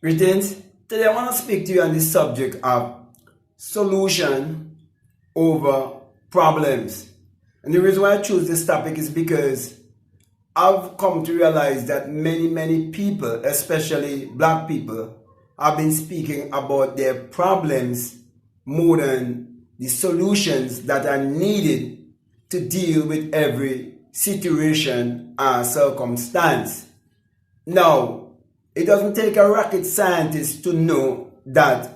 Greetings. Today I want to speak to you on the subject of solution over problems. And the reason why I choose this topic is because I've come to realize that many people, especially black people, have been speaking about their problems more than the solutions that are needed to deal with every situation or circumstance. Now, it doesn't take a rocket scientist to know that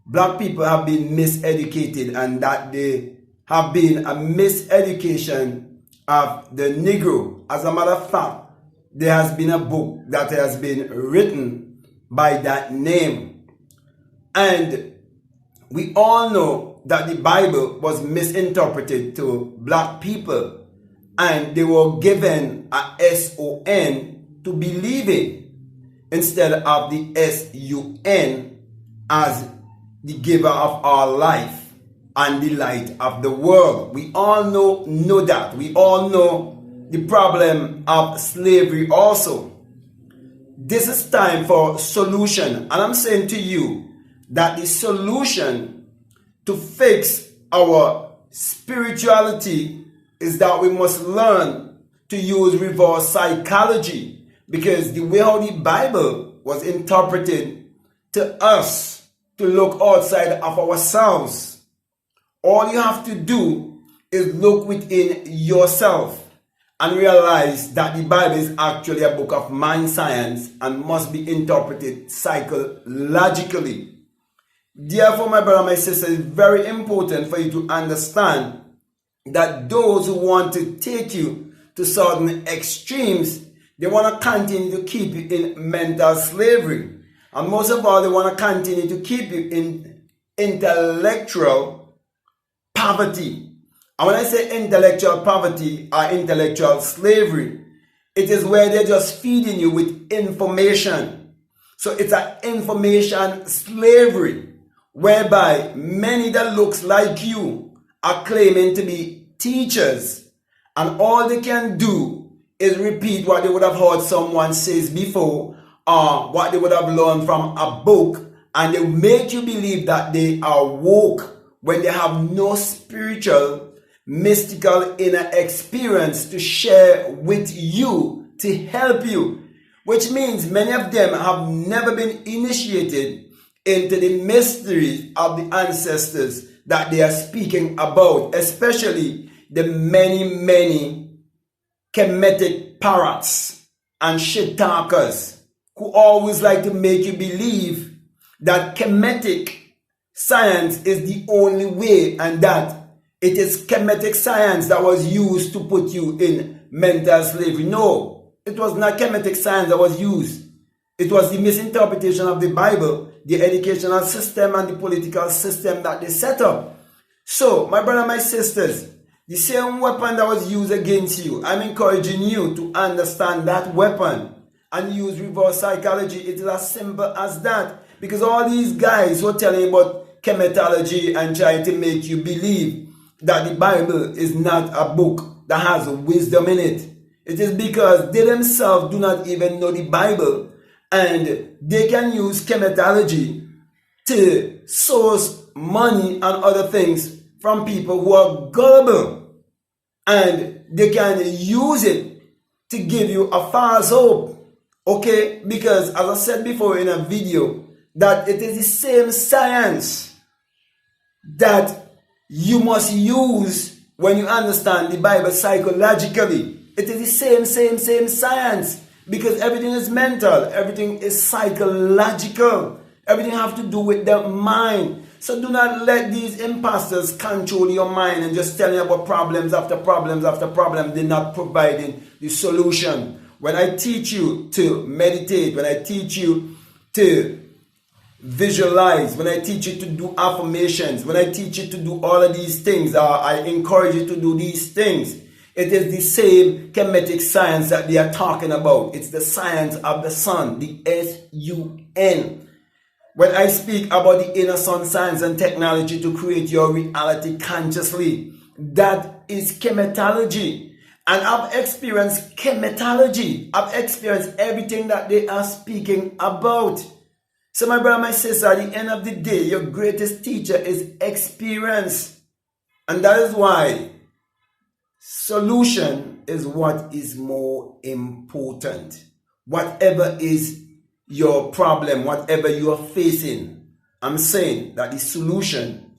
black people have been miseducated and that there have been a miseducation of the Negro. As a matter of fact, there has been a book that has been written by that name. And we all know that the Bible was misinterpreted to black people and they were given a S-O-N to believe in, instead of the S-U-N as the giver of our life and the light of the world. We all know that. We all know the problem of slavery also. This is time for solution. And I'm saying to you that the solution to fix our spirituality is that we must learn to use reverse psychology. Because the way how the Bible was interpreted to us to look outside of ourselves, all you have to do is look within yourself and realize that the Bible is actually a book of mind science and must be interpreted psychologically. Therefore, my brother, my sister, it's very important for you to understand that those who want to take you to certain extremes, they want to continue to keep you in mental slavery. And most of all, they want to continue to keep you in intellectual poverty. And when I say intellectual poverty or intellectual slavery, it is where they're just feeding you with information. So it's an information slavery, whereby many that looks like you are claiming to be teachers, and all they can do is repeat what they would have heard someone says before, or what they would have learned from a book, and they make you believe that they are woke when they have no spiritual, mystical inner experience to share with you to help you. Which means many of them have never been initiated into the mysteries of the ancestors that they are speaking about, especially the many Kemetic parrots and shit talkers who always like to make you believe that Kemetic science is the only way and that it is Kemetic science that was used to put you in mental slavery. No, it was not Kemetic science that was used. It was the misinterpretation of the Bible, the educational system and the political system that they set up. So, my brother, my sisters, the same weapon that was used against you, I'm encouraging you to understand that weapon and use reverse psychology. It is as simple as that. Because all these guys who are telling you about chematology and trying to make you believe that the Bible is not a book that has wisdom in it, it is because they themselves do not even know the Bible, and they can use chematology to source money and other things from people who are gullible. And they can use it to give you a false hope. Okay? Because as I said before in a video, that it is the same science that you must use when you understand the Bible psychologically. It is the same science. Because everything is mental. Everything is psychological. Everything has to do with the mind. So do not let these imposters control your mind and just tell you about problems after problems after problems. They're not providing the solution. When I teach you to meditate, when I teach you to visualize, when I teach you to do affirmations, when I teach you to do all of these things, I encourage you to do these things. It is the same Kemetic science that they are talking about. It's the science of the sun, the S-U-N. When I speak about the inner sun science and technology to create your reality consciously, that is chematology. And I've experienced chematology. I've experienced everything that they are speaking about. So my brother, my sister, at the end of the day, your greatest teacher is experience. And that is why solution is what is more important. Whatever is your problem, whatever you are facing, I'm saying that the solution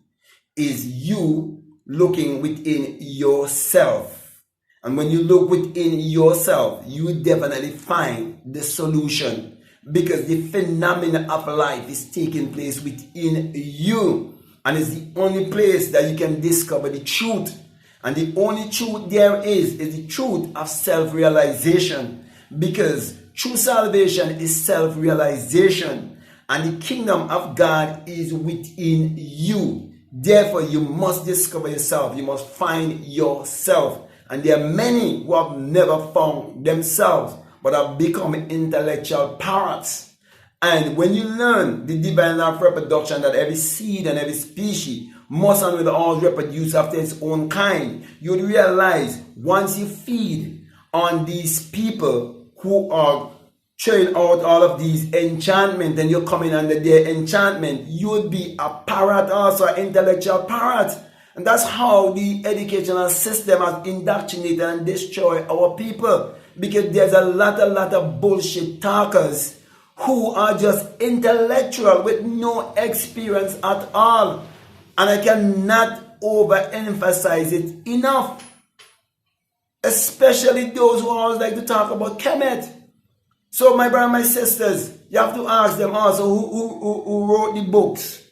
is you looking within yourself. And when you look within yourself, you will definitely find the solution, because the phenomenon of life is taking place within you, and it's the only place that you can discover the truth. And the only truth there is the truth of self-realization, because true salvation is self-realization, and the kingdom of God is within you. Therefore, you must discover yourself. You must find yourself. And there are many who have never found themselves, but have become intellectual parrots. And when you learn the divine law of reproduction, that every seed and every species must and will all reproduce after its own kind, you would realize once you feed on these people who are throwing out all of these enchantment, and you're coming under their enchantment, you would be a parrot, also an intellectual parrot. And that's how the educational system has indoctrinated and destroyed our people. Because there's a lot of bullshit talkers who are just intellectual with no experience at all. And I cannot overemphasize it enough. Especially those who always like to talk about Kemetic. So my brother and my sisters, you have to ask them also who wrote the books,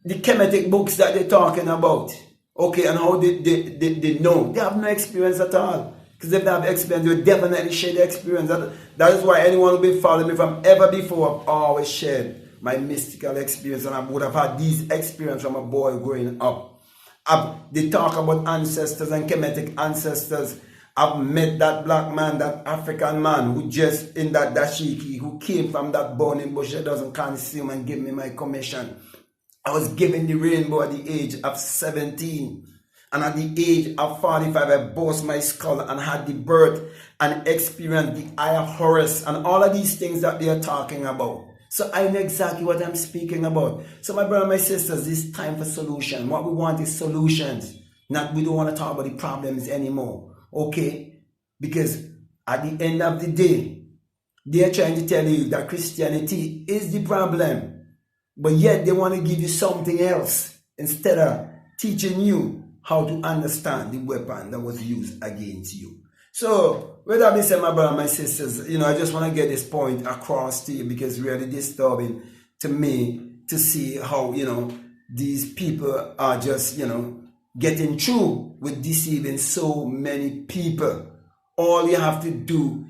the Kemetic books that they're talking about. Okay, and how they know. They have no experience at all. Because if they have experience, they will definitely share the experience. That is why anyone who will be following me from ever before, I've always shared my mystical experience, and I would have had these experiences from a boy growing up. They talk about ancestors and Kemetic ancestors. I've met that black man, that African man who just in that dashiki, who came from that burning bush that doesn't consume and give me my commission. I was given the rainbow at the age of 17. And at the age of 45, I burst my skull and had the birth and experienced the eye of Horus and all of these things that they are talking about. So I know exactly what I'm speaking about. So my brother and my sisters, it's time for solution. What we want is solutions. We don't want to talk about the problems anymore. Okay? Because at the end of the day, they are trying to tell you that Christianity is the problem. But yet they want to give you something else instead of teaching you how to understand the weapon that was used against you. So, with that being said, my brother and my sisters, I just want to get this point across to you, because it's really disturbing to me to see how, these people are just, getting through with deceiving so many people. All you have to do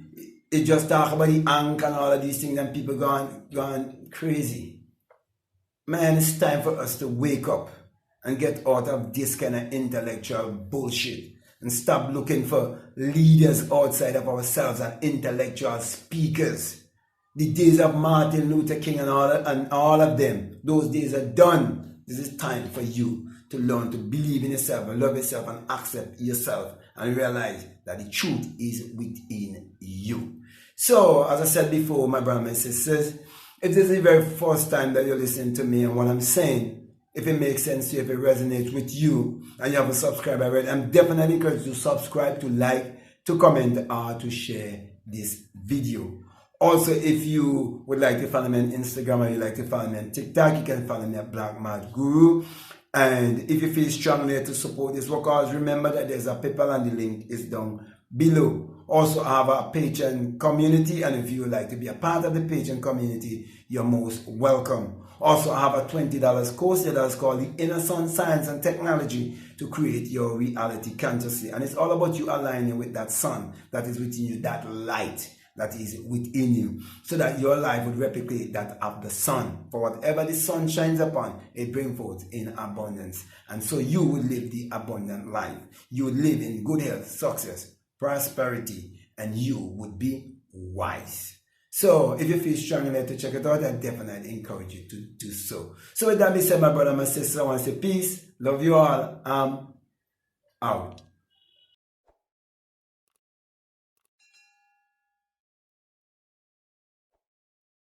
is just talk about the ankh and all of these things, and people gone crazy. Man, it's time for us to wake up and get out of this kind of intellectual bullshit and stop looking for leaders outside of ourselves and intellectual speakers. The days of Martin Luther King and all of them, those days are done. This is time for you to learn to believe in yourself and love yourself and accept yourself and realize that the truth is within you. So, as I said before, my brothers and sisters, if this is the very first time that you're listening to me and what I'm saying, if it makes sense to you, if it resonates with you, and you haven't subscribed already, I'm definitely encouraged to subscribe, to like, to comment, or to share this video. Also, if you would like to follow me on Instagram or you'd like to follow me on TikTok, you can follow me at BlackMadGuru. And if you feel strongly to support this work, always remember that there's a PayPal and the link is down below. Also, I have a Patreon community, and if you would like to be a part of the Patreon community, you're most welcome. Also, I have a $20 course that's called The Inner Sun Science and Technology to Create Your Reality Consciously. And it's all about you aligning with that sun that is within you, that light that is within you, so that your life would replicate that of the sun. For whatever the sun shines upon, it brings forth in abundance. And so you would live the abundant life. You would live in good health, success, prosperity, and you would be wise. So if you feel strong enough to check it out, I definitely encourage you to do so. So with that being said, my brother, my sister, I want to say peace, love you all, out.